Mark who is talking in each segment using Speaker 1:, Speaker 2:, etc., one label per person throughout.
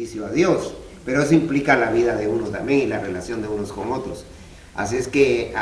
Speaker 1: servicio a Dios, pero eso implica la vida de uno también y la relación de unos con otros. Así es que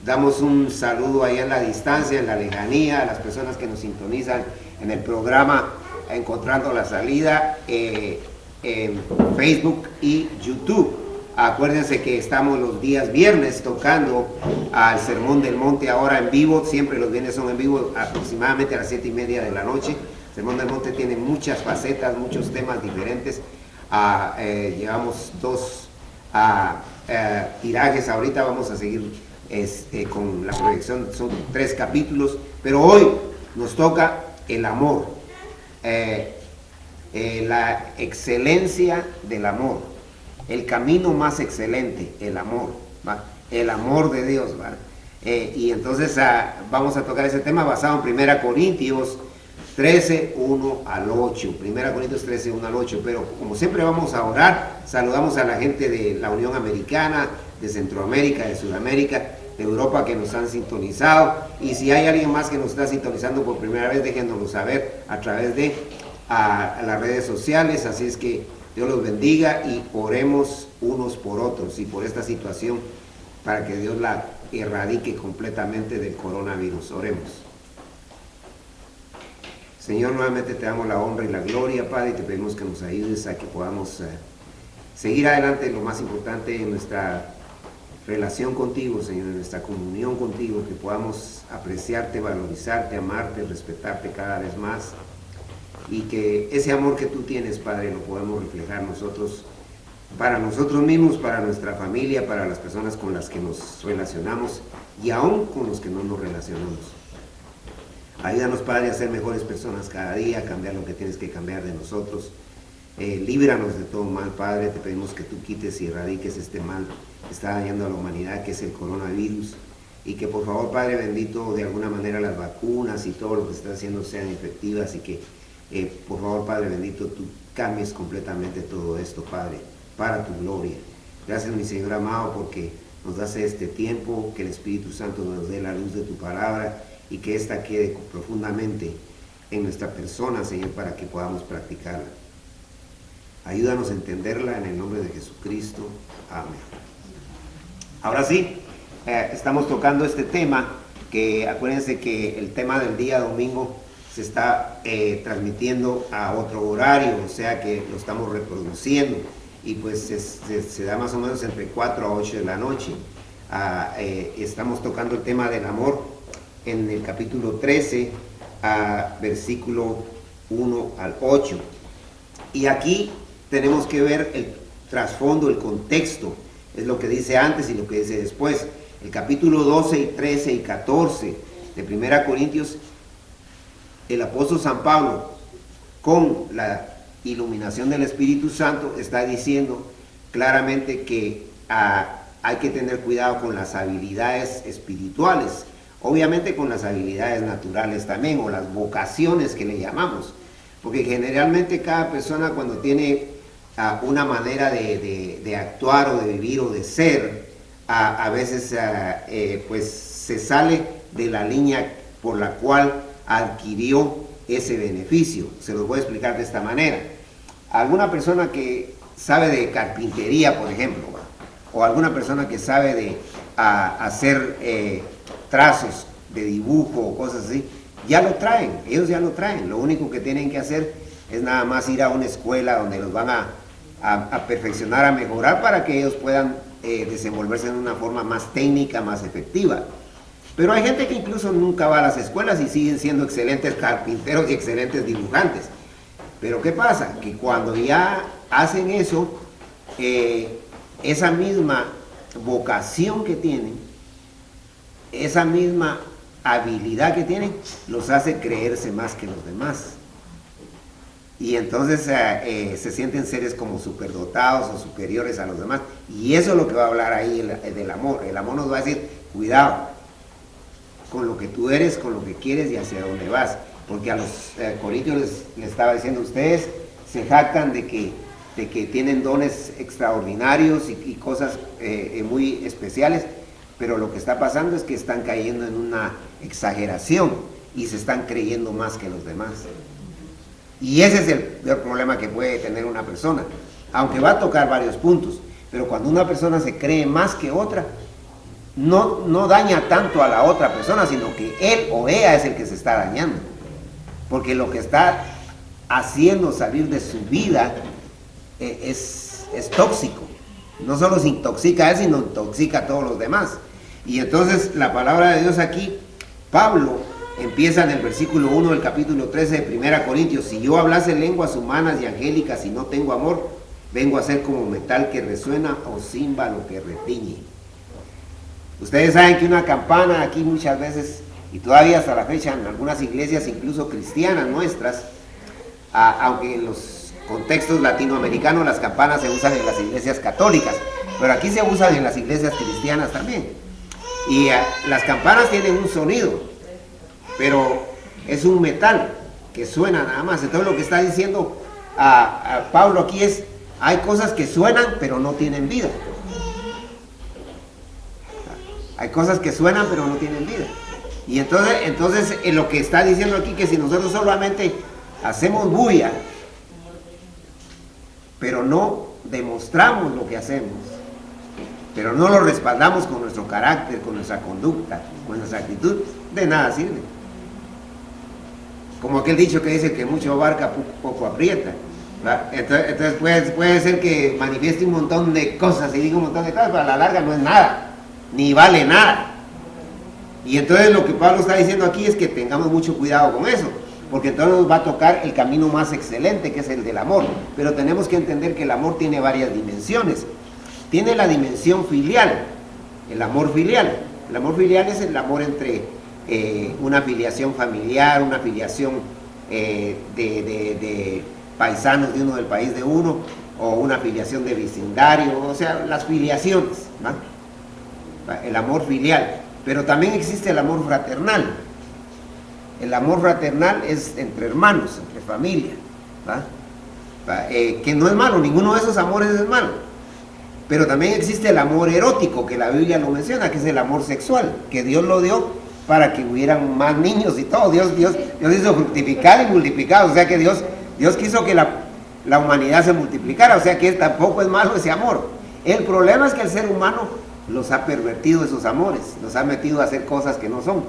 Speaker 1: damos un saludo ahí en la distancia, en la lejanía, a las personas que nos sintonizan en el programa Encontrando la Salida, en Facebook y YouTube. Acuérdense que estamos los días viernes tocando al Sermón del Monte ahora en vivo. Siempre los viernes son en vivo aproximadamente a las 7:30 de la noche. El Sermón del Monte tiene muchas facetas, muchos temas diferentes. Llevamos 2 tirajes. Ahorita vamos a seguir con la proyección. Son 3 capítulos, pero hoy nos toca el amor, la excelencia del amor. El camino más excelente, el amor, ¿va? El amor de Dios, ¿va? Y entonces vamos a tocar ese tema basado en 1 Corintios 13, 1 al 8. 1 Corintios 13, 1 al 8. Pero como siempre vamos a orar, saludamos a la gente de la Unión Americana, de Centroamérica, de Sudamérica, de Europa que nos han sintonizado. Y si hay alguien más que nos está sintonizando por primera vez, déjenoslo saber a través de las redes sociales. Así es que Dios los bendiga y oremos unos por otros y por esta situación para que Dios la erradique completamente del coronavirus. Oremos. Señor, nuevamente te damos la honra y la gloria, Padre, y te pedimos que nos ayudes a que podamos seguir adelante lo más importante en nuestra relación contigo, Señor, en nuestra comunión contigo, que podamos apreciarte, valorizarte, amarte, respetarte cada vez más. Y que ese amor que tú tienes, Padre, lo podemos reflejar nosotros, para nosotros mismos, para nuestra familia, para las personas con las que nos relacionamos y aún con los que no nos relacionamos. Ayúdanos, Padre, a ser mejores personas cada día, a cambiar lo que tienes que cambiar de nosotros. Líbranos de todo mal, Padre. Te pedimos que tú quites y erradiques este mal que está dañando a la humanidad, que es el coronavirus. Y que por favor, Padre bendito, de alguna manera las vacunas y todo lo que se está haciendo sean efectivas y que por favor, Padre bendito, tú cambies completamente todo esto, Padre, para tu gloria. Gracias, mi Señor amado, porque nos das este tiempo, que el Espíritu Santo nos dé la luz de tu palabra y que ésta quede profundamente en nuestra persona, Señor, para que podamos practicarla. Ayúdanos a entenderla en el nombre de Jesucristo. Amén. Ahora sí, estamos tocando este tema, que acuérdense que el tema del día domingo se está transmitiendo a otro horario, o sea que lo estamos reproduciendo y pues se da más o menos entre 4 a 8 de la noche. Estamos tocando el tema del amor en el capítulo 13, versículo 1 al 8. Y aquí tenemos que ver el trasfondo, el contexto, es lo que dice antes y lo que dice después. El capítulo 12 y 13 y 14 de 1 Corintios, el apóstol San Pablo, con la iluminación del Espíritu Santo, está diciendo claramente que hay que tener cuidado con las habilidades espirituales, obviamente con las habilidades naturales también, o las vocaciones que le llamamos, porque generalmente cada persona cuando tiene una manera de actuar o de vivir o de ser, a veces pues se sale de la línea por la cual adquirió ese beneficio. Se los voy a explicar de esta manera. Alguna persona que sabe de carpintería, por ejemplo, o alguna persona que sabe de hacer trazos de dibujo o cosas así, ya lo traen, ellos ya lo traen. Lo único que tienen que hacer es nada más ir a una escuela donde los van a perfeccionar, a mejorar, para que ellos puedan desenvolverse de una forma más técnica, más efectiva. Pero hay gente que incluso nunca va a las escuelas y siguen siendo excelentes carpinteros y excelentes dibujantes. Pero ¿qué pasa? Que cuando ya hacen eso, esa misma vocación que tienen, esa misma habilidad que tienen, los hace creerse más que los demás. Y entonces se sienten seres como superdotados o superiores a los demás. Y eso es lo que va a hablar ahí del amor. El amor nos va a decir, cuidado con lo que tú eres, con lo que quieres y hacia dónde vas. Porque a los corintios les estaba diciendo, ustedes se jactan de que tienen dones extraordinarios y cosas muy especiales, pero lo que está pasando es que están cayendo en una exageración y se están creyendo más que los demás. Y ese es el peor problema que puede tener una persona, aunque va a tocar varios puntos. Pero cuando una persona se cree más que otra, no daña tanto a la otra persona, sino que él o ella es el que se está dañando. Porque lo que está haciendo salir de su vida es tóxico. No solo se intoxica a él, sino intoxica a todos los demás. Y entonces la palabra de Dios aquí, Pablo empieza en el versículo 1 del capítulo 13 de 1 Corintios: si yo hablase lenguas humanas y angélicas y no tengo amor, vengo a ser como metal que resuena o címbalo que retiñe. Ustedes saben que una campana aquí muchas veces, y todavía hasta la fecha en algunas iglesias, incluso cristianas nuestras, aunque en los contextos latinoamericanos las campanas se usan en las iglesias católicas, pero aquí se usan en las iglesias cristianas también. Y las campanas tienen un sonido, pero es un metal que suena nada más. Entonces lo que está diciendo a Pablo aquí es: hay cosas que suenan pero no tienen vida. Hay cosas que suenan pero no tienen vida. Y entonces lo que está diciendo aquí, que si nosotros solamente hacemos bulla, pero no demostramos lo que hacemos, pero no lo respaldamos con nuestro carácter, con nuestra conducta, con nuestra actitud, de nada sirve. Como aquel dicho que dice que mucho abarca, poco aprieta. Entonces puede ser que manifieste un montón de cosas y diga un montón de cosas, pero a la larga no es nada, ni vale nada. Y entonces lo que Pablo está diciendo aquí es que tengamos mucho cuidado con eso, porque entonces nos va a tocar el camino más excelente, que es el del amor. Pero tenemos que entender que el amor tiene varias dimensiones. Tiene la dimensión filial, el amor filial. El amor filial es el amor entre una filiación familiar, una filiación de paisanos de uno del país de uno, o una filiación de vecindario, o sea, las filiaciones, ¿no? El amor filial. Pero también existe el amor fraternal. El amor fraternal es entre hermanos, entre familia, que no es malo, ninguno de esos amores es malo. Pero también existe el amor erótico, que la Biblia lo menciona, que es el amor sexual, que Dios lo dio para que hubieran más niños y todo. Dios hizo fructificar y multiplicar, o sea que Dios quiso que la humanidad se multiplicara, o sea que tampoco es malo ese amor. El problema es que el ser humano los ha pervertido esos amores, los ha metido a hacer cosas que no son.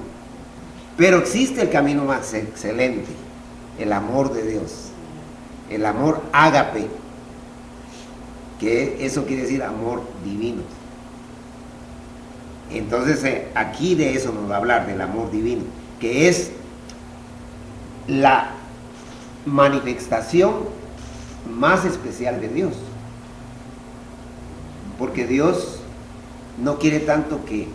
Speaker 1: Pero existe el camino más excelente, el amor de Dios, el amor ágape, que eso quiere decir amor divino. Entonces aquí de eso nos va a hablar, del amor divino, que es la manifestación más especial de Dios, porque Dios no quiere tanto que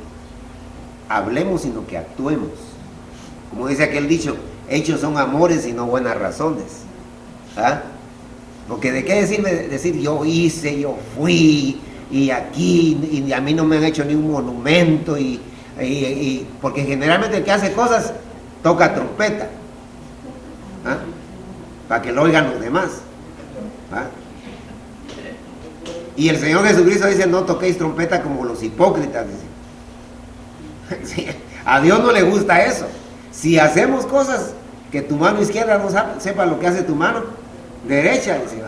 Speaker 1: hablemos, sino que actuemos. Como dice aquel dicho: hechos son amores y no buenas razones. Porque de qué decir yo hice, yo fui, y aquí, y a mí no me han hecho ni un monumento, porque generalmente el que hace cosas toca trompeta, para que lo oigan los demás. Y el Señor Jesucristo dice: no toquéis trompeta como los hipócritas, dice. Sí, a Dios no le gusta eso. Si hacemos cosas, que tu mano izquierda no sepa lo que hace tu mano derecha, dice.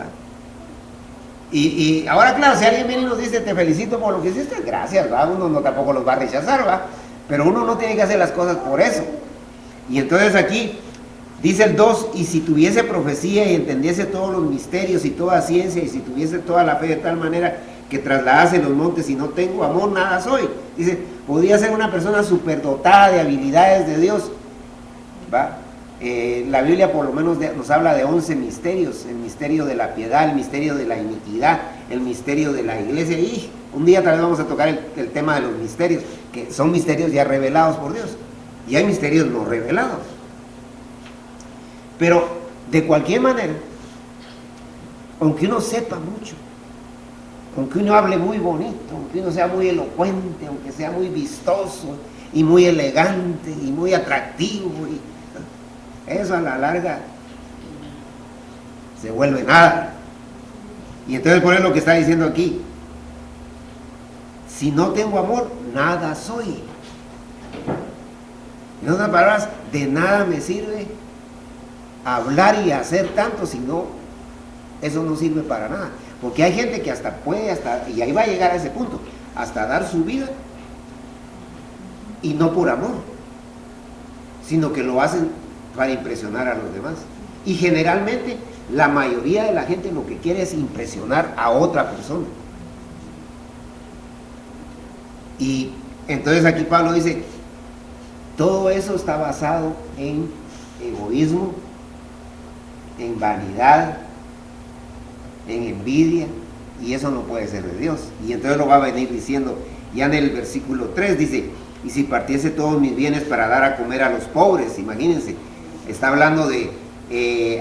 Speaker 1: Y ahora, claro, si alguien viene y nos dice: te felicito por lo que hiciste, gracias, uno no tampoco los va a rechazar, pero uno no tiene que hacer las cosas por eso. Y entonces aquí dice el 2: y si tuviese profecía y entendiese todos los misterios y toda ciencia, y si tuviese toda la fe de tal manera que trasladase los montes, y no tengo amor, nada soy. Dice, podría ser una persona superdotada de habilidades de Dios, la Biblia por lo menos nos habla de 11 misterios: el misterio de la piedad, el misterio de la iniquidad, el misterio de la iglesia. Y un día tal vez vamos a tocar el tema de los misterios, que son misterios ya revelados por Dios, y hay misterios no revelados. Pero de cualquier manera, aunque uno sepa mucho, aunque uno hable muy bonito, aunque uno sea muy elocuente, aunque sea muy vistoso y muy elegante y muy atractivo, eso a la larga se vuelve nada. Y entonces por eso lo que está diciendo aquí: si no tengo amor, nada soy. En otras palabras, de nada me sirve hablar y hacer tanto, si no, eso no sirve para nada. Porque hay gente que hasta puede, y ahí va a llegar a ese punto, hasta dar su vida, y no por amor, sino que lo hacen para impresionar a los demás. Y generalmente la mayoría de la gente lo que quiere es impresionar a otra persona. Y entonces aquí Pablo dice, todo eso está basado en egoísmo, en vanidad, en envidia, y eso no puede ser de Dios. Y entonces lo va a venir diciendo ya en el versículo 3, dice, y si partiese todos mis bienes para dar a comer a los pobres, imagínense, está hablando de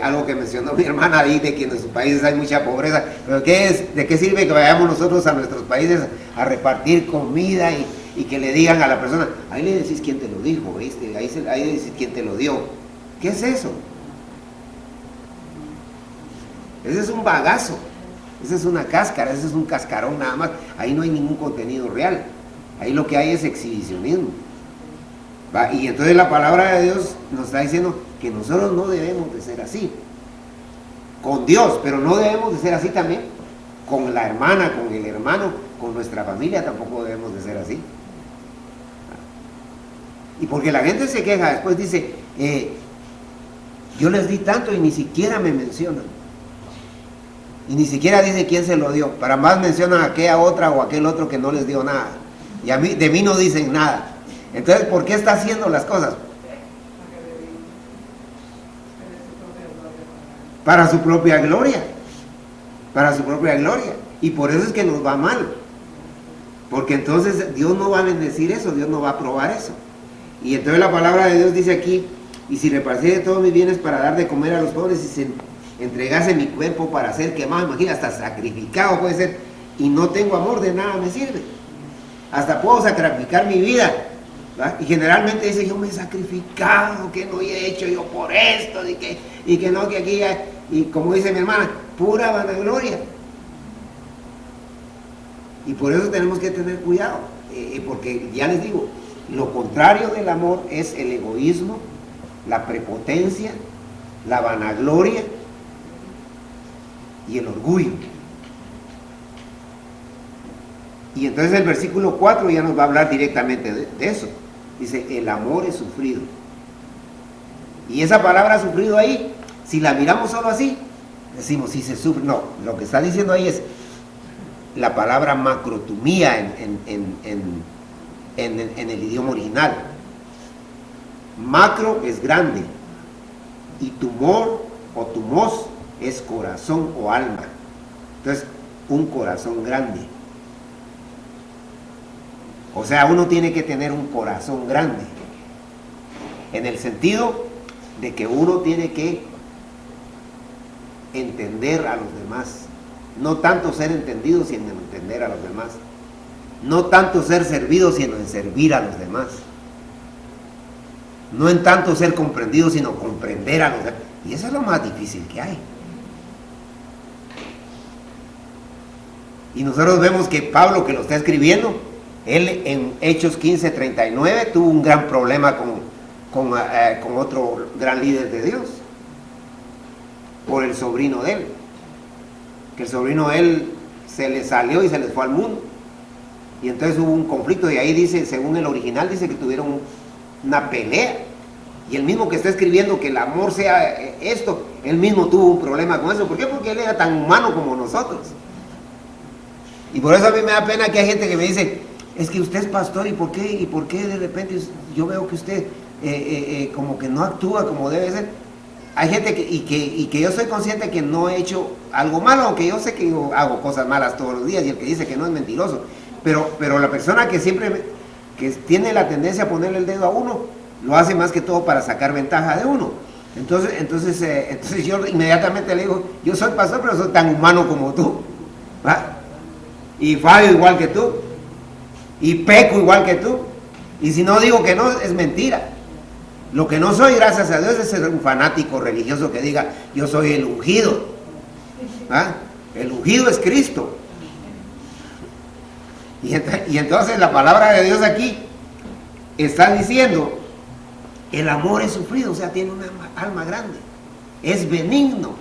Speaker 1: algo que mencionó mi hermana ahí, de que en nuestros países hay mucha pobreza, pero ¿de qué sirve que vayamos nosotros a nuestros países a repartir comida y que le digan a la persona, ahí le decís quién te lo dijo, ¿viste? Ahí le decís quién te lo dio? ¿Qué es eso? Ese es un bagazo, esa es una cáscara, ese es un cascarón nada más, ahí no hay ningún contenido real, ahí lo que hay es exhibicionismo. ¿Va? Y entonces la palabra de Dios nos está diciendo que nosotros no debemos de ser así con Dios, pero no debemos de ser así también con la hermana, con el hermano, con nuestra familia, tampoco debemos de ser así. Y porque la gente se queja, después dice, yo les di tanto y ni siquiera me mencionan, y ni siquiera dice quién se lo dio, para más mencionan a aquella otra o aquel otro que no les dio nada, y de mí no dicen nada. Entonces, ¿por qué está haciendo las cosas? Para su propia gloria. Para su propia gloria. Y por eso es que nos va mal. Porque entonces Dios no va a bendecir eso, Dios no va a aprobar eso. Y entonces la palabra de Dios dice aquí, y si repartiese todos mis bienes para dar de comer a los pobres, y se entregase mi cuerpo para ser quemado, imagina, hasta sacrificado puede ser, y no tengo amor, de nada me sirve. Hasta puedo sacrificar mi vida. ¿Va? Y generalmente dice, yo me he sacrificado, que no he hecho yo por esto, y que no, que aquí ya, y como dice mi hermana, pura vanagloria. Y por eso tenemos que tener cuidado, porque ya les digo, lo contrario del amor es el egoísmo, la prepotencia, la vanagloria y el orgullo. Y entonces el versículo 4 ya nos va a hablar directamente de eso. Dice, el amor es sufrido. Y esa palabra sufrido ahí, si la miramos solo así, decimos, si se sufre. No, lo que está diciendo ahí es la palabra macrotumía en el idioma original. Macro es grande, y tumor o tumos es corazón o alma. Entonces, un corazón grande. O sea, uno tiene que tener un corazón grande, en el sentido de que uno tiene que entender a los demás, no tanto ser entendido, sino entender a los demás, no tanto ser servido, sino en servir a los demás, no en tanto ser comprendido, sino comprender a los demás. Y eso es lo más difícil que hay. Y nosotros vemos que Pablo, que lo está escribiendo, él en Hechos 15:39 tuvo un gran problema con otro gran líder de Dios, por el sobrino de él, que el sobrino de él se le salió y se les fue al mundo, y entonces hubo un conflicto, y ahí dice, según el original, dice que tuvieron una pelea, y el mismo que está escribiendo que el amor sea esto, él mismo tuvo un problema con eso. ¿Por qué? Porque él era tan humano como nosotros. Y por eso a mí me da pena que hay gente que me dice, es que usted es pastor, ¿y por qué de repente yo veo que usted como que no actúa como debe ser? Hay gente que yo soy consciente que no he hecho algo malo, aunque yo sé que yo hago cosas malas todos los días, y el que dice que no es mentiroso. Pero la persona que siempre que tiene la tendencia a ponerle el dedo a uno, lo hace más que todo para sacar ventaja de uno. Entonces yo inmediatamente le digo, yo soy pastor, pero soy tan humano como tú, ¿va? Y fallo igual que tú, y peco igual que tú, y si no digo que no, es mentira. Lo que no soy, gracias a Dios, es ser un fanático religioso que diga, yo soy el ungido. ¿Ah? El ungido es Cristo. Y entonces la palabra de Dios aquí está diciendo, el amor es sufrido, o sea, tiene una alma grande. es benigno.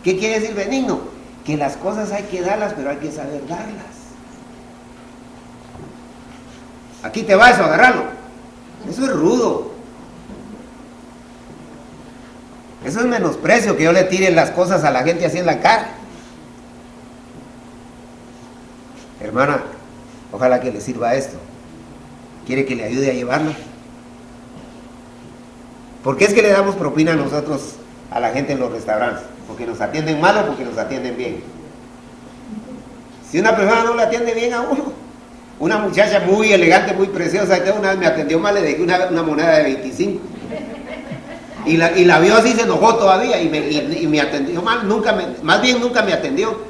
Speaker 1: ¿Qué quiere decir benigno? Que las cosas hay que darlas, pero hay que saber darlas. Aquí te va eso, agarrarlo. Eso es rudo. Eso es menosprecio, que yo le tire las cosas a la gente así en la cara. Hermana, ojalá que le sirva esto. ¿Quiere que le ayude a llevarlo? ¿Por qué es que le damos propina a nosotros, a la gente en los restaurantes? ¿Porque nos atienden mal o porque nos atienden bien? Si una persona no le atiende bien a uno, una muchacha muy elegante, muy preciosa, que una vez me atendió mal, le dejé una moneda de 25. Y la vio así, se enojó todavía y me atendió mal, más bien nunca me atendió.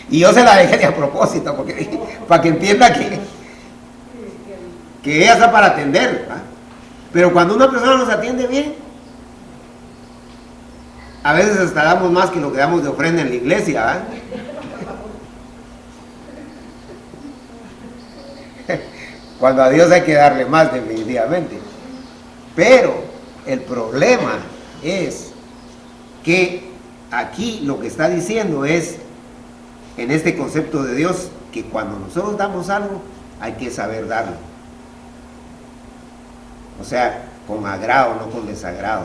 Speaker 1: Y yo se la dejé de a propósito, porque, para que entienda que ella está para atender, ¿va? Pero cuando una persona nos atiende bien, a veces hasta damos más que lo que damos de ofrenda en la iglesia, ¿va? Cuando a Dios hay que darle más, definitivamente. Pero el problema es que aquí lo que está diciendo es, en este concepto de Dios, que cuando nosotros damos algo, hay que saber darlo. O sea, con agrado, no con desagrado.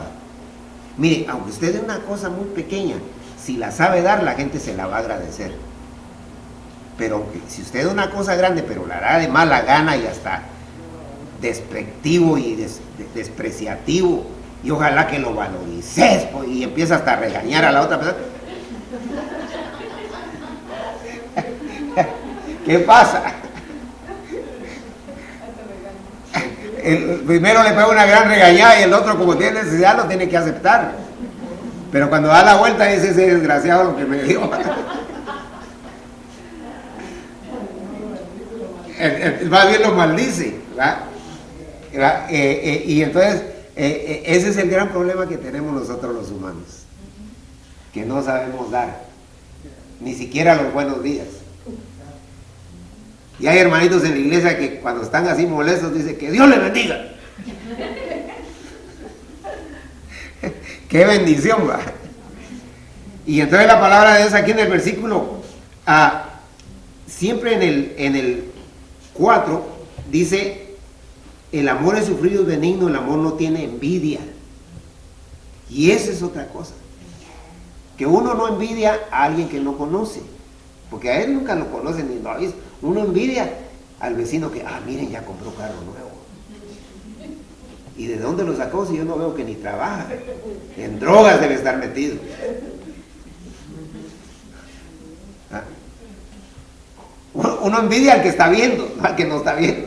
Speaker 1: Mire, aunque usted dé una cosa muy pequeña, si la sabe dar, la gente se la va a agradecer. Pero si usted da una cosa grande, pero la da de mala gana y hasta despectivo y despreciativo, y ojalá que lo valorices, pues, y empieza hasta a regañar a la otra persona. ¿Qué pasa? El primero le pega una gran regañada y el otro, como tiene necesidad, lo tiene que aceptar. Pero cuando da la vuelta dice: ese desgraciado lo que me dio. Más bien lo maldice, ¿verdad? Y entonces ese es el gran problema que tenemos nosotros los humanos, que no sabemos dar ni siquiera los buenos días. Y hay hermanitos en la iglesia que cuando están así molestos dicen: que Dios le bendiga. ¡Qué bendición, va! Y entonces la palabra de Dios aquí en el versículo, siempre en el 4, dice: el amor es sufrido, es benigno, el amor no tiene envidia. Y esa es otra cosa, que uno no envidia a alguien que no conoce, porque a él nunca lo conoce ni lo ha visto. Uno envidia al vecino que, miren, ya compró carro nuevo. ¿Y de dónde lo sacó si yo no veo que ni trabaja? En drogas debe estar metido. Uno envidia al que está viendo, no al que no está viendo.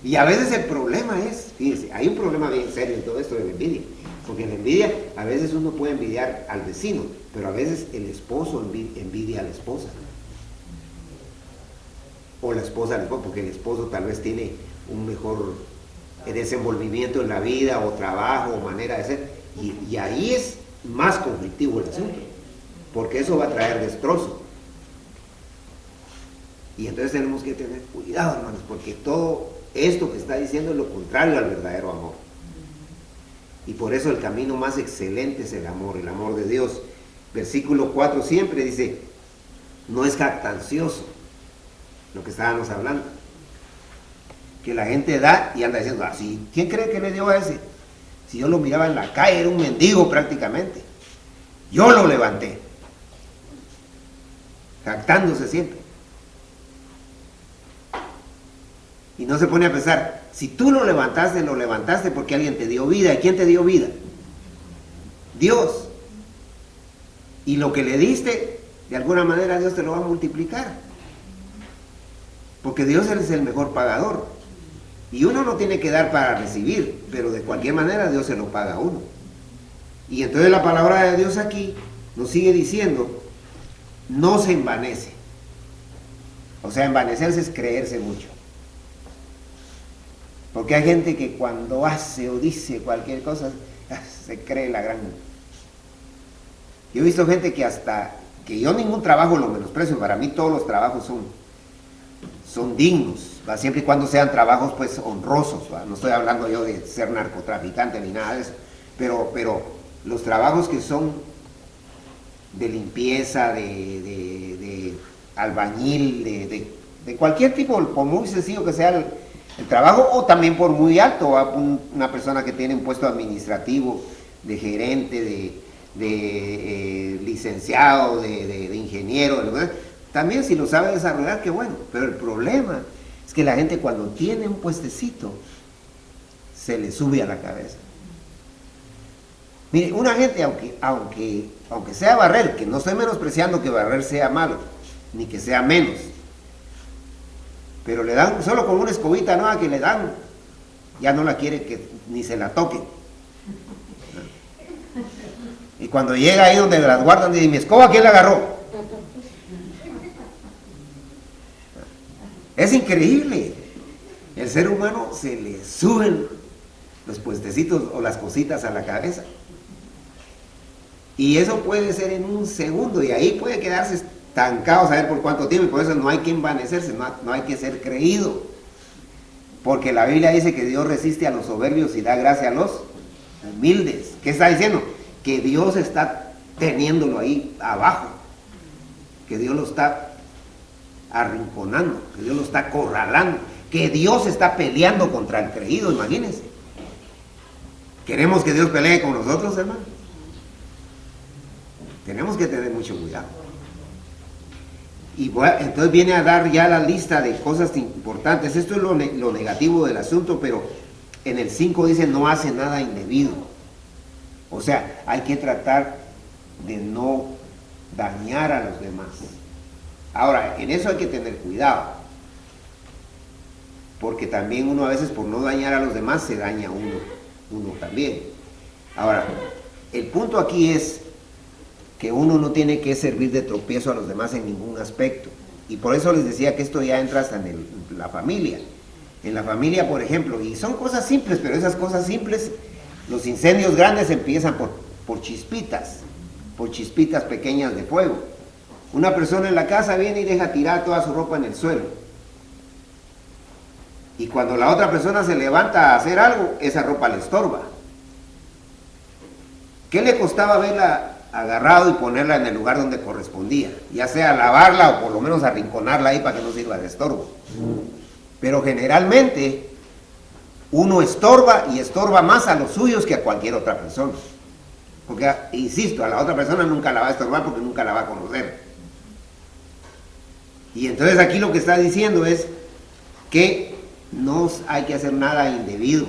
Speaker 1: Y a veces el problema es, fíjense, hay un problema bien serio en todo esto de la envidia. Porque en la envidia, a veces uno puede envidiar al vecino, pero a veces el esposo envidia a la esposa. O la esposa al esposo, porque el esposo tal vez tiene un mejor desenvolvimiento en la vida, o trabajo, o manera de ser. Y ahí es más conflictivo el asunto, porque eso va a traer destrozo. Y entonces tenemos que tener cuidado, hermanos, porque todo esto que está diciendo es lo contrario al verdadero amor. Y por eso el camino más excelente es el amor de Dios. Versículo 4 siempre dice: no es jactancioso, lo que estábamos hablando, que la gente da y anda diciendo: sí, ¿quién cree que le dio a ese? Si yo lo miraba en la calle, era un mendigo prácticamente, yo lo levanté, jactándose siempre. Y no se pone a pensar: si tú lo levantaste porque alguien te dio vida. ¿Y quién te dio vida? Dios. Y lo que le diste, de alguna manera Dios te lo va a multiplicar, porque Dios es el mejor pagador. Y uno no tiene que dar para recibir, pero de cualquier manera Dios se lo paga a uno. Y entonces la palabra de Dios aquí nos sigue diciendo: no se envanece. O sea, envanecerse es creerse mucho. Porque hay gente que cuando hace o dice cualquier cosa, se cree la gran... Yo he visto gente que hasta, que yo ningún trabajo lo menosprecio, para mí todos los trabajos son dignos. ¿va? Siempre y cuando sean trabajos pues honrosos, ¿va? No estoy hablando yo de ser narcotraficante ni nada de eso, pero los trabajos que son de limpieza, de albañil, de cualquier tipo, por muy sencillo que sea el trabajo, o también por muy alto, ¿va? Una persona que tiene un puesto administrativo, de gerente, de licenciado, de ingeniero, también si lo sabe desarrollar, qué bueno, pero el problema es que la gente cuando tiene un puestecito, se le sube a la cabeza. Mire, una gente, aunque sea barrer, que no estoy menospreciando que barrer sea malo, ni que sea menos, pero le dan, solo con una escobita nueva que le dan, ya no la quiere que ni se la toquen. Y cuando llega ahí donde las guardan, dice, ¿mi escoba quién la agarró? Es increíble. El ser humano se le suben los puestecitos o las cositas a la cabeza. Y eso puede ser en un segundo, y ahí puede quedarse estancado, saber por cuánto tiempo, y por eso no hay que envanecerse, no hay que ser creído. Porque la Biblia dice que Dios resiste a los soberbios y da gracia a los humildes. ¿Qué está diciendo? Que Dios está teniéndolo ahí abajo, que Dios lo está arrinconando, que Dios lo está acorralando, que Dios está peleando contra el creído, imagínense. ¿Queremos que Dios pelee con nosotros, hermano? Tenemos que tener mucho cuidado. Y entonces viene a dar ya la lista de cosas importantes. Esto es lo negativo del asunto, pero en el 5 dice no hace nada indebido. O sea, hay que tratar de no dañar a los demás. Ahora, en eso hay que tener cuidado, porque también uno a veces por no dañar a los demás se daña a uno también. Ahora, el punto aquí es que uno no tiene que servir de tropiezo a los demás en ningún aspecto. Y por eso les decía que esto ya entra hasta en la familia. En la familia, por ejemplo, y son cosas simples, pero esas cosas simples, los incendios grandes empiezan por chispitas pequeñas de fuego. Una persona en la casa viene y deja tirar toda su ropa en el suelo. Y cuando la otra persona se levanta a hacer algo, esa ropa le estorba. ¿Qué le costaba haberla agarrado y ponerla en el lugar donde correspondía? Ya sea lavarla o por lo menos arrinconarla ahí para que no sirva de estorbo. Pero generalmente uno estorba, y estorba más a los suyos que a cualquier otra persona. Porque, insisto, a la otra persona nunca la va a estorbar porque nunca la va a conocer. Y entonces aquí lo que está diciendo es que no hay que hacer nada indebido.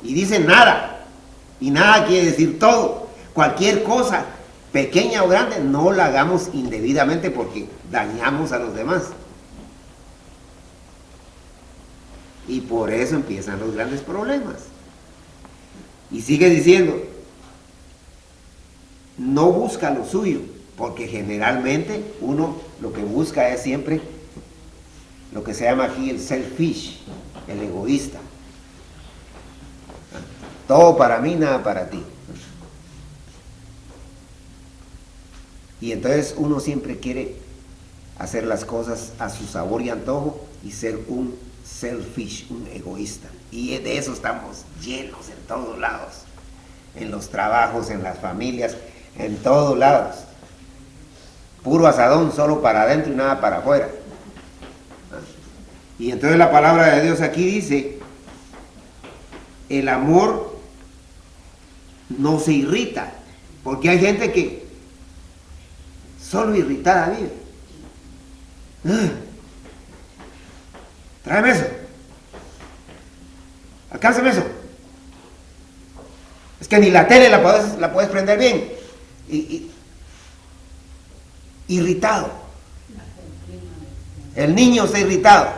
Speaker 1: Y dice nada. Y nada quiere decir todo. Cualquier cosa, pequeña o grande, no la hagamos indebidamente porque dañamos a los demás. Y por eso empiezan los grandes problemas. Y sigue diciendo, no busca lo suyo, porque generalmente uno lo que busca es siempre lo que se llama aquí el selfish, el egoísta. Todo para mí, nada para ti. Y entonces uno siempre quiere hacer las cosas a su sabor y antojo y ser un selfish, un egoísta. Y de eso estamos llenos en todos lados. En los trabajos, en las familias, en todos lados. Puro asadón, solo para adentro y nada para afuera. Y entonces la palabra de Dios aquí dice, el amor no se irrita, porque hay gente que solo irritada vive. Tráeme eso, alcánzame eso. Es que ni la tele la puedes prender bien. Irritado. El niño está irritado,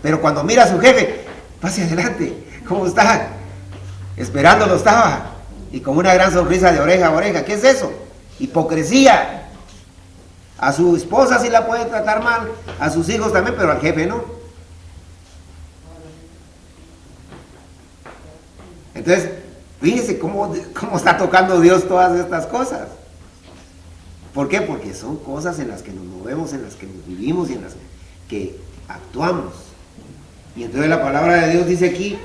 Speaker 1: pero cuando mira a su jefe, pase adelante, ¿cómo está? Esperándolo estaba, y con una gran sonrisa de oreja a oreja. ¿Qué es eso? Hipocresía. A su esposa sí la puede tratar mal, a sus hijos también, pero al jefe no. Entonces, fíjense cómo está tocando Dios todas estas cosas. ¿Por qué? Porque son cosas en las que nos movemos, en las que nos vivimos y en las que actuamos. Y entonces la palabra de Dios dice aquí,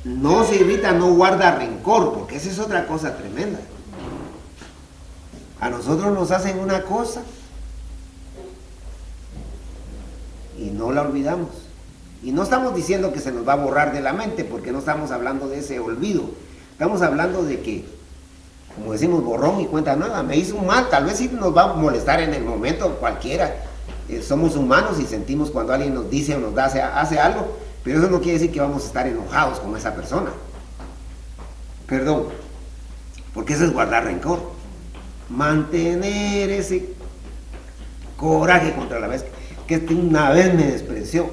Speaker 1: no se irrita, no guarda rencor, porque esa es otra cosa tremenda. A nosotros nos hacen una cosa y no la olvidamos. Y no estamos diciendo que se nos va a borrar de la mente, porque no estamos hablando de ese olvido. Estamos hablando de que, como decimos, borrón y cuenta nueva. Me hizo un mal, tal vez sí nos va a molestar en el momento cualquiera. Somos humanos y sentimos cuando alguien nos dice o nos hace algo, pero eso no quiere decir que vamos a estar enojados con esa persona. Perdón, porque eso es guardar rencor. Mantener ese coraje contra la vez que una vez me despreció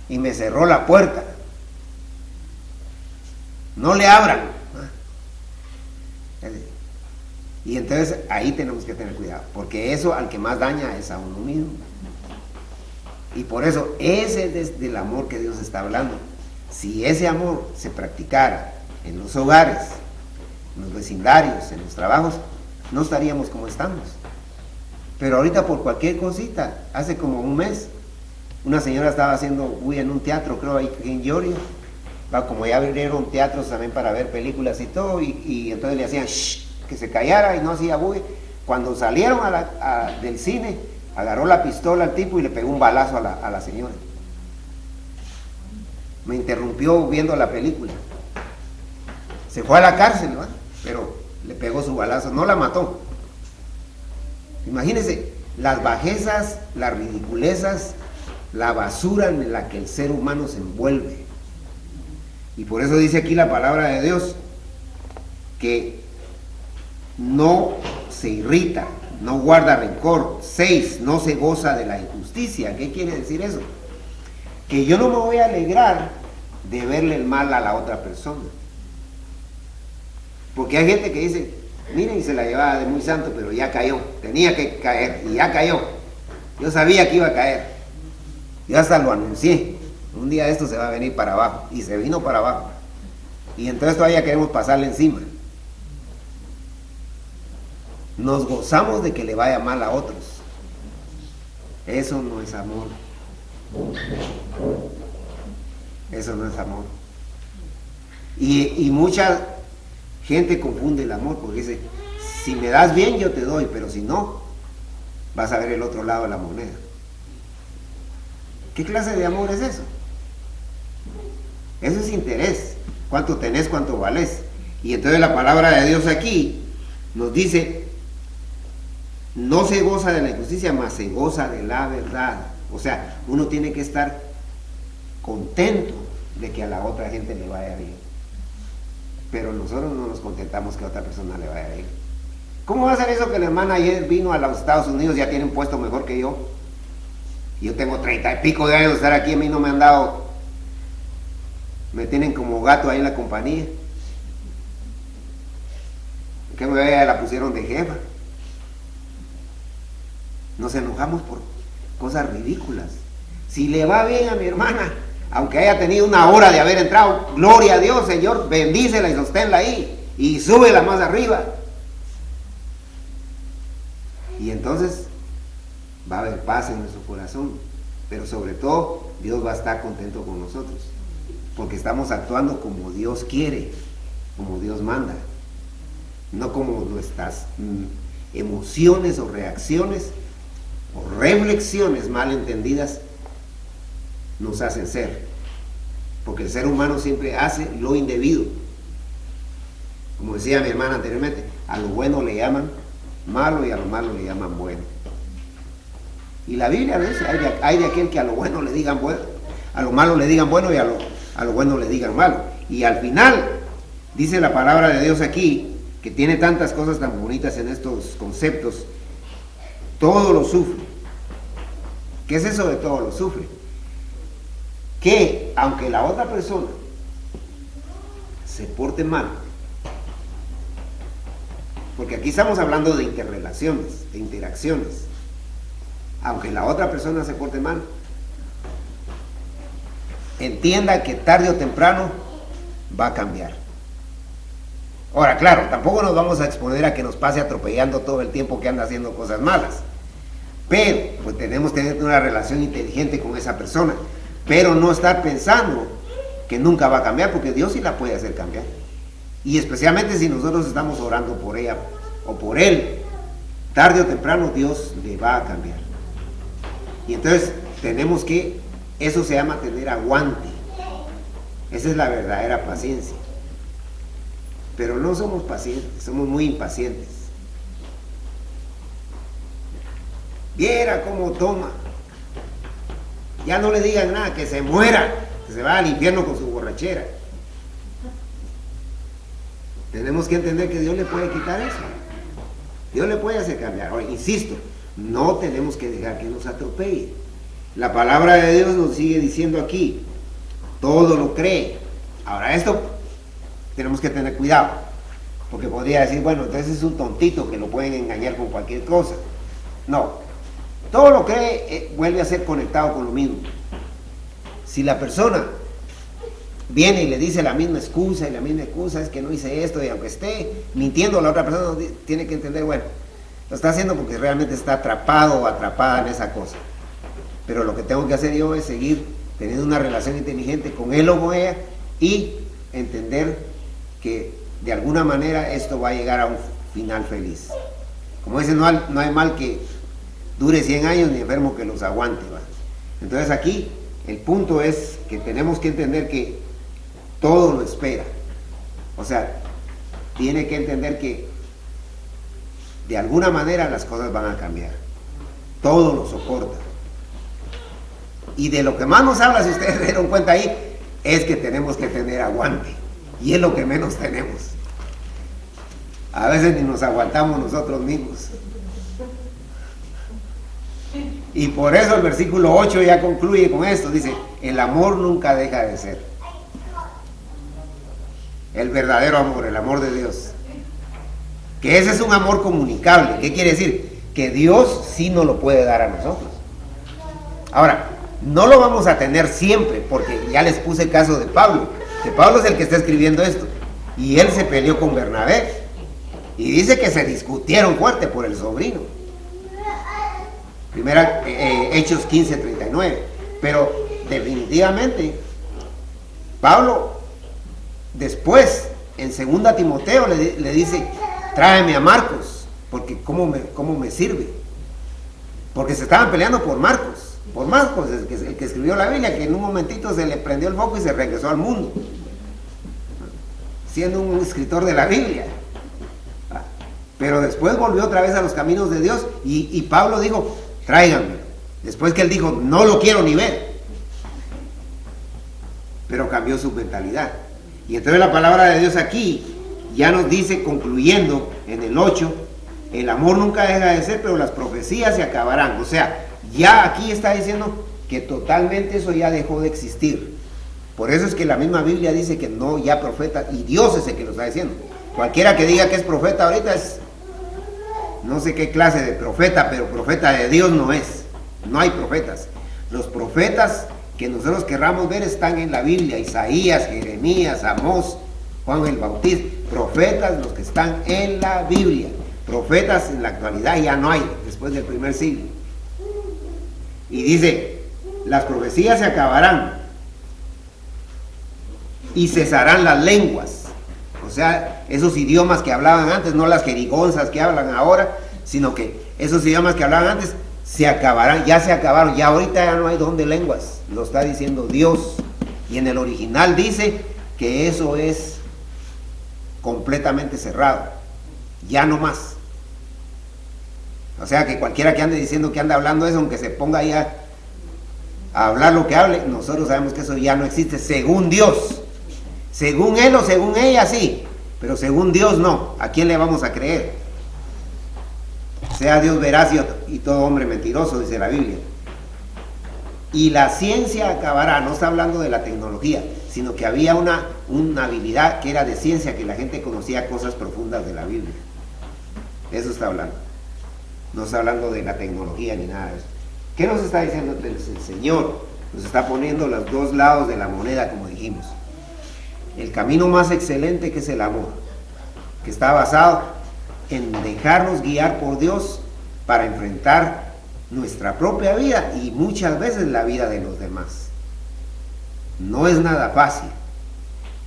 Speaker 1: y me cerró la puerta. No le abran. Y entonces ahí tenemos que tener cuidado, porque eso al que más daña es a uno mismo. Y por eso ese es del amor que Dios está hablando. Si ese amor se practicara en los hogares, en los vecindarios, en los trabajos, no estaríamos como estamos. Pero ahorita por cualquier cosita, hace como un mes, una señora estaba haciendo bulla en un teatro, creo ahí en Georgia, como ya abrieron teatros también para ver películas y todo, y entonces le hacían shh, que se callara y no hacía bulla. Cuando salieron del cine, agarró la pistola al tipo y le pegó un balazo a la señora. Me interrumpió viendo la película. Se fue a la cárcel, ¿no? Pero le pegó su balazo, no la mató. Imagínense las bajezas, las ridiculezas, la basura en la que el ser humano se envuelve. Y por eso dice aquí la palabra de Dios que no se irrita, no guarda rencor. 6, no se goza de la injusticia. ¿Qué quiere decir eso? Que yo no me voy a alegrar de verle el mal a la otra persona. Porque hay gente que dice, miren, y se la llevaba de muy santo, pero ya cayó, tenía que caer, y ya cayó. Yo sabía que iba a caer. Yo hasta lo anuncié. Un día esto se va a venir para abajo. Y se vino para abajo. Y entonces todavía queremos pasarle encima. Nos gozamos de que le vaya mal a otros. Eso no es amor. Eso no es amor. Y mucha gente confunde el amor porque dice, si me das bien yo te doy, pero si no, vas a ver el otro lado de la moneda. ¿Qué clase de amor es eso? Eso es interés. Cuánto tenés, cuánto valés. Y entonces la palabra de Dios aquí nos dice, no se goza de la injusticia, mas se goza de la verdad. O sea, uno tiene que estar contento de que a la otra gente le vaya bien. Pero nosotros no nos contentamos que a otra persona le vaya bien. ¿Cómo va a ser eso que la hermana ayer vino a los Estados Unidos, ya tiene un puesto mejor que yo? Yo tengo 30 y pico de años de estar aquí, a mí no me han dado, me tienen como gato ahí en la compañía. Que me la pusieron de jefa. Nos enojamos por cosas ridículas. Si le va bien a mi hermana, aunque haya tenido una hora de haber entrado, gloria a Dios, Señor, bendícela y sosténla ahí y súbela más arriba. Y entonces va a haber paz en nuestro corazón, pero sobre todo Dios va a estar contento con nosotros, porque estamos actuando como Dios quiere, como Dios manda, no como nuestras emociones o reacciones o reflexiones mal entendidas nos hacen ser, porque el ser humano siempre hace lo indebido. Como decía mi hermana anteriormente, a lo bueno le llaman malo y a lo malo le llaman bueno. Y la Biblia dice, hay de aquel que a lo bueno le digan bueno, a lo malo le digan bueno y a lo bueno le digan malo. Y al final, dice la palabra de Dios aquí, que tiene tantas cosas tan bonitas en estos conceptos, todo lo sufre. ¿Qué es eso de todo lo sufre? Que aunque la otra persona se porte mal, porque aquí estamos hablando de interrelaciones, de interacciones, aunque la otra persona se porte mal, entienda que tarde o temprano va a cambiar. Ahora, claro, tampoco nos vamos a exponer a que nos pase atropellando todo el tiempo que anda haciendo cosas malas, pero pues tenemos que tener una relación inteligente con esa persona, pero no estar pensando que nunca va a cambiar, porque Dios sí la puede hacer cambiar, y especialmente si nosotros estamos orando por ella o por él, tarde o temprano Dios le va a cambiar. Y entonces tenemos que, eso se llama tener aguante, esa es la verdadera paciencia. Pero no somos pacientes, somos muy impacientes. Viera cómo toma, ya no le digan nada, que se muera, que se va al infierno con su borrachera. Tenemos que entender que Dios le puede quitar eso, Dios le puede hacer cambiar. Ahora, insisto, no tenemos que dejar que nos atropelle. La palabra de Dios nos sigue diciendo aquí, todo lo cree. Ahora, esto tenemos que tener cuidado, porque podría decir, bueno, entonces es un tontito que lo pueden engañar con cualquier cosa. No, todo lo cree, vuelve a ser conectado con lo mismo. Si la persona viene y le dice la misma excusa, y la misma excusa es que no hice esto, y aunque esté mintiendo, la otra persona tiene que entender, bueno, lo está haciendo porque realmente está atrapado o atrapada en esa cosa. Pero lo que tengo que hacer yo es seguir teniendo una relación inteligente con él o con ella, y entender que de alguna manera esto va a llegar a un final feliz. Como dicen, no hay mal que dure 100 años ni enfermo que los aguante, ¿va? Entonces aquí el punto es que tenemos que entender que todo lo espera. O sea, tiene que entender que de alguna manera las cosas van a cambiar. Todo lo soporta. Y de lo que más nos habla, si ustedes se dieron cuenta ahí, es que tenemos que tener aguante. Y es lo que menos tenemos. A veces ni nos aguantamos nosotros mismos. Y por eso el versículo 8 ya concluye con esto. Dice, el amor nunca deja de ser. El verdadero amor, el amor de Dios. Que ese es un amor comunicable. ¿Qué quiere decir? Que Dios sí nos lo puede dar a nosotros. Ahora, no lo vamos a tener siempre, porque ya les puse el caso de Pablo, que Pablo es el que está escribiendo esto, y él se peleó con Bernabé, y dice que se discutieron fuerte por el sobrino. Primera, Hechos 15:39. Pero definitivamente Pablo después en 2 Timoteo le dice, tráeme a Marcos, porque cómo me sirve, porque se estaban peleando por Marcos, el que escribió la Biblia, que en un momentito se le prendió el foco y se regresó al mundo, siendo un escritor de la Biblia. Pero después volvió otra vez a los caminos de Dios, y Pablo dijo, tráiganme. Después que él dijo, no lo quiero ni ver. Pero cambió su mentalidad. Y entonces la palabra de Dios aquí ya nos dice, concluyendo en el 8, el amor nunca deja de ser, pero las profecías se acabarán. O sea, ya aquí está diciendo que totalmente eso ya dejó de existir. Por eso es que la misma Biblia dice que no, ya profeta, y Dios es el que lo está diciendo. Cualquiera que diga que es profeta ahorita es no sé qué clase de profeta, pero profeta de Dios no es. No hay profetas. Los profetas que nosotros querramos ver están en la Biblia: Isaías, Jeremías, Amós, Juan el Bautista. Profetas los que están en la Biblia. Profetas en la actualidad ya no hay, después del primer siglo. Y dice, las profecías se acabarán y cesarán las lenguas. O sea, esos idiomas que hablaban antes, no las jerigonzas que hablan ahora, sino que esos idiomas que hablaban antes se acabarán, ya se acabaron, ya ahorita ya no hay don de lenguas, lo está diciendo Dios. Y en el original dice que eso es completamente cerrado, ya no más. O sea que cualquiera que ande diciendo que anda hablando eso, aunque se ponga ahí a hablar lo que hable, nosotros sabemos que eso ya no existe según Dios. Según él o según ella sí, pero según Dios no. ¿A quién le vamos a creer? Sea Dios veraz y todo hombre mentiroso, dice la Biblia. Y la ciencia acabará. No está hablando de la tecnología, sino que había una habilidad que era de ciencia, que la gente conocía cosas profundas de la Biblia. Eso está hablando. No está hablando de la tecnología ni nada de eso. ¿Qué nos está diciendo el Señor? Nos está poniendo los dos lados de la moneda, como dijimos. El camino más excelente, que es el amor, que está basado en dejarnos guiar por Dios para enfrentar nuestra propia vida y muchas veces la vida de los demás. No es nada fácil,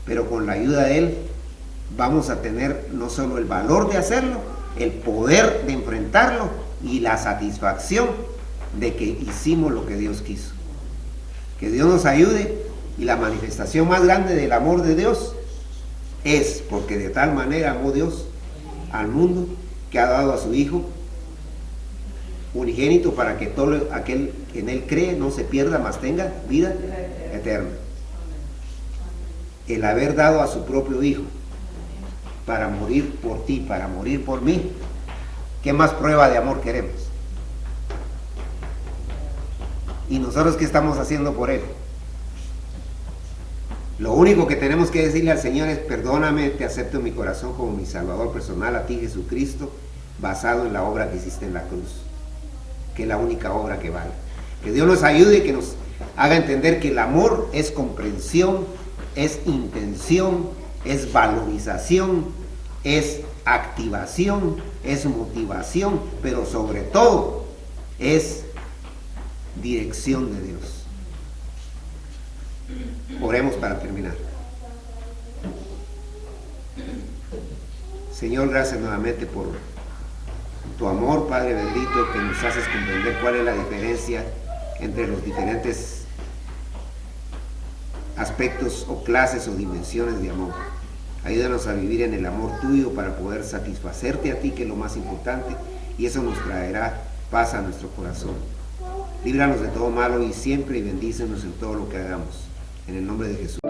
Speaker 1: pero con la ayuda de Él vamos a tener no solo el valor de hacerlo, el poder de enfrentarlo y la satisfacción de que hicimos lo que Dios quiso. Que Dios nos ayude, y la manifestación más grande del amor de Dios es porque de tal manera amó Dios al mundo que ha dado a su Hijo unigénito para que todo aquel que en Él cree no se pierda, mas tenga vida eterna. El haber dado a su propio Hijo para morir por ti, para morir por mí, ¿qué más prueba de amor queremos? ¿Y nosotros qué estamos haciendo por Él? Lo único que tenemos que decirle al Señor es: perdóname, te acepto en mi corazón como mi Salvador personal, a ti Jesucristo, basado en la obra que hiciste en la cruz, que es la única obra que vale. Que Dios nos ayude y que nos haga entender que el amor es comprensión, es intención, es valorización, es activación, es motivación, pero sobre todo es dirección de Dios. Oremos para terminar. Señor, gracias nuevamente por tu amor, Padre bendito, que nos haces comprender cuál es la diferencia entre los diferentes aspectos o clases o dimensiones de amor. Ayúdanos a vivir en el amor tuyo para poder satisfacerte a ti, que es lo más importante, y eso nos traerá paz a nuestro corazón. Líbranos de todo malo y siempre, y bendícenos en todo lo que hagamos. En el nombre de Jesús.